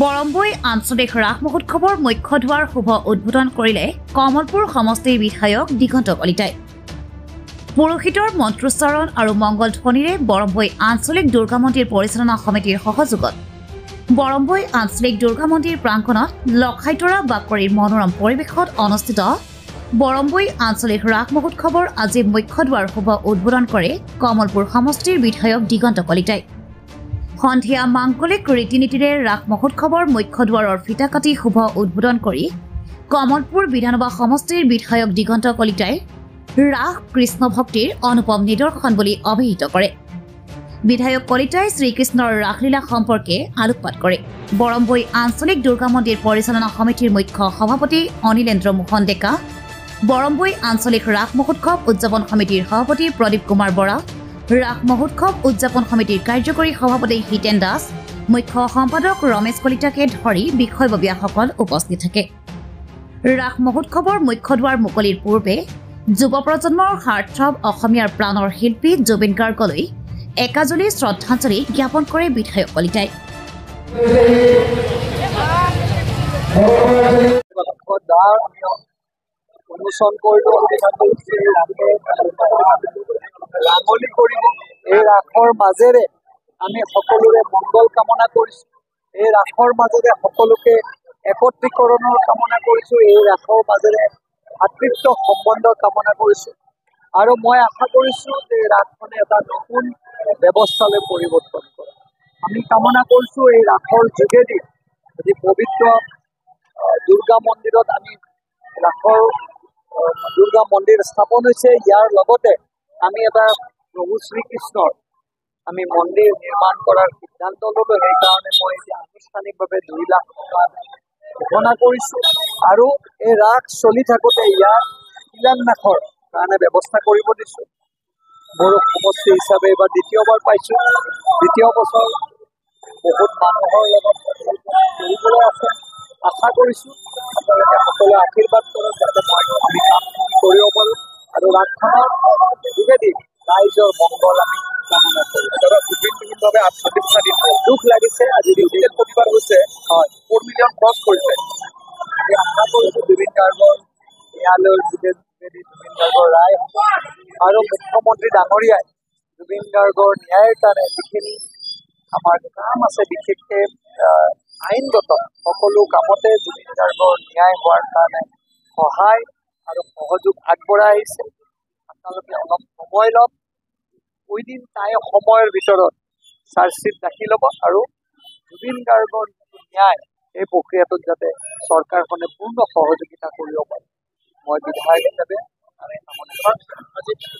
বৰম্বৈ আঞ্চলিক ৰাস মহোৎসৱৰ মুখ্য দুৱাৰ শুভ উদ্বোধন কৰিলে কমলপুৰ সমষ্টিৰ বিধায়ক দিগন্ত কলিতাই। পুৰোহিতৰ মন্ত্ৰোচ্চাৰণ আৰু মংগল ধ্বনিৰে বৰম্বৈ আঞ্চলিক দুৰ্গা মন্দিৰ পৰিচালনা সমিতিৰ সহযোগত বৰম্বৈ আঞ্চলিক দুৰ্গা মন্দিৰ প্ৰাংগণত লখাইতৰা বাকৰিৰ মনোৰম পৰিৱেশত অনুষ্ঠিত বৰম্বৈ আঞ্চলিক ৰাস মহোৎসৱৰ আজি মুখ্য দুৱাৰ শুভ উদ্বোধন কৰে কমলপুৰ সমষ্টিৰ বিধায়ক দিগন্ত কলিতাই। সন্ধিয়া মাংগলিক ৰীতি নীতিৰে ৰাস মহোৎসৱৰ মুখ্য দুৱাৰৰ ফিতা কাটি শুভ উদ্বোধন কৰি কমলপুৰ বিধানসভা সমষ্টিৰ বিধায়ক দিগন্ত কলিতাই ৰাস কৃষ্ণ ভক্তিৰ অনুপম নিদৰ্শন বুলি অভিহিত কৰে। বিধায়ক কলিতাই শ্ৰীকৃষ্ণৰ ৰাসলীলা সম্পৰ্কে আলোকপাত কৰে। বৰম্বৈ আঞ্চলিক দুৰ্গা মন্দিৰ পৰিচালনা সমিতিৰ মুখ্য সভাপতি অনিলেন্দ্ৰ মোহন ডেকা, বৰম্বৈ আঞ্চলিক ৰাস মহোৎসৱ উদযাপন সমিতিৰ সভাপতি প্ৰদীপ কুমাৰ বৰা, ৰাস মহোৎসৱ উদযাপন সমিতিৰ কাৰ্যকৰী সভাপতি হিতেন দাস, মুখ্য সম্পাদক ৰমেশ কলিতাকে ধৰি বিষয়ববীয়াসকল উপস্থিত থাকে। ৰাস মহোৎসৱৰ মুখ্য দুৱাৰ মুকলিৰ পূৰ্বে যুৱ প্ৰজন্মৰ হাৰ্টথ্ৰব অসমীয়াৰ প্ৰাণৰ শিল্পী জুবিন গাৰ্গলৈ একাজলি শ্ৰদ্ধাঞ্জলি জ্ঞাপন কৰে বিধায়ক কলিতাই। ৰাঙলী কৰি এই ৰাসৰ মাজেৰে আমি সকলোৰে মংগল কামনা কৰিছোঁ। এই ৰাসৰ মাজেৰে সকলোকে একত্ৰীকৰণৰ কামনা কৰিছোঁ। এই ৰাসৰ মাজেৰে ভাতৃত্ব সম্বন্ধ কামনা কৰিছোঁ আৰু মই আশা কৰিছোঁ যে ৰাসখনে এটা নতুন ব্যৱস্থালৈ পৰিৱৰ্তন কৰে। আমি কামনা কৰিছোঁ এই ৰাসৰ যোগেদি আজি পবিত্ৰ দুৰ্গা মন্দিৰত আমি ৰাসৰ দুৰ্গা মন্দিৰ স্থাপন হৈছে। ইয়াৰ লগতে আমি এটা প্ৰভু শ্ৰীকৃষ্ণৰ আমি মন্দিৰ নিৰ্মাণ কৰাৰ সিদ্ধান্ত ল'লোঁ। সেইকাৰণে মই এতিয়া আনুষ্ঠানিকভাৱে 2 লাখ টকা ঘোষণা কৰিছোঁ আৰু এই ৰাস চলি থাকোঁতে ইয়াৰ শিলান্যাসৰ কাৰণে ব্যৱস্থা কৰিব দিছোঁ। মোৰ সমষ্টি হিচাপে এইবাৰ দ্বিতীয়বাৰ পাইছোঁ। দ্বিতীয় বছৰ বহুত মানুহৰ লগত কৰিবলৈ আছে। আশা কৰিছোঁ আপোনালোকে সকলোৱে আশীৰ্বাদ কৰক যাতে আমি কামখিনি কৰিব পাৰোঁ আৰু ৰাসখনৰ যোগেদি ৰাইজৰ মংগল আমি কামনা কৰোঁ। জুবিনবিহীনভাৱে 38টা দিন দুখ লাগিছে। আজি ডিজিটেল প্ৰতিবাদ হৈছে, হয় 4 মিলিয়ন ক্ৰছ কৰিছে। আমি আশা কৰিছোঁ জুবিন গাৰ্গৰ ন্যায়ালয়ৰ যোগেদি জুবিন গাৰ্গৰ ৰায় হ'ব আৰু মুখ্যমন্ত্ৰী ডাঙৰীয়াই জুবিন গাৰ্গৰ ন্যায়ৰ কাৰণে যিখিনি আমাৰ কাম আছে, বিশেষকৈ আইনগত সকলো কামতে জুবিন গাৰ্গৰ ন্যায় হোৱাৰ কাৰণে সহায় আৰু সহযোগ আগবঢ়াই আহিছে। আপোনালোকে অলপ সময় লওক, উইদিন টাইম সময়ৰ ভিতৰত চাৰ্জশ্বিট ৰাখি ল'ব আৰু জুবিন গাৰ্গৰ যিটো ন্যায় এই প্ৰক্ৰিয়াটোত যাতে চৰকাৰখনে পূৰ্ণ সহযোগিতা কৰিব পাৰে। মই বিধায়ক হিচাপে আমি কামনা কৰিছোঁ।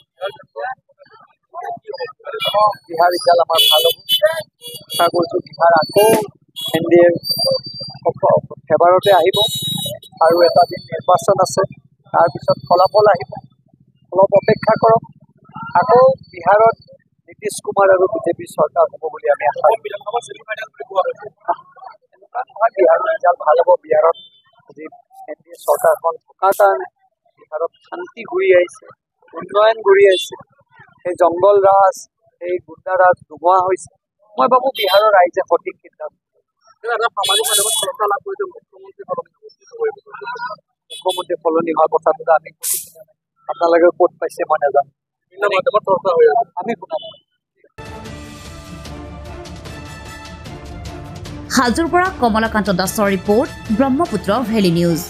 বিহাৰ ৰিজাল্ট আমাৰ ভাল হ'ব। আশা কৰিছোঁ বিহাৰ আকৌ NDA ফেভাৰতে আহিব আৰু এটা দিন নিৰ্বাচন আছে, তাৰপিছত ফলাফল আহিব। অলপ অপেক্ষা কৰক। আকৌ বিহাৰত নীতিশ কুমাৰ আৰু বিজেপি চৰকাৰ হ'ব বুলি আমি আশা কৰোঁ। এনেকুৱা নহয়, বিহাৰৰ ৰিজাল্ট ভাল হ'ব। বিহাৰত আজি NDA চৰকাৰখন থকাৰ কাৰণে বিহাৰত শান্তি ঘূৰি আহিছে, উন্নয়ন ঘূৰি আহিছে। সেই জংগল ৰাজ, সেই গুণ্ডা ৰাজ নোহোৱা হৈছে। মই ভাবোঁ বিহাৰৰ ৰাইজে সঠিক সিদ্ধান্ত। মুখ্যমন্ত্ৰী সলনি হোৱা কথাটো আমি আপোনালোকে ক'ত পাইছে মই নাজানো। আমি শুনাম। হাজোৰ পৰা কমলাকান্ত দাসৰ ৰিপৰ্ট, ব্ৰহ্মপুত্ৰ ভেলী নিউজ।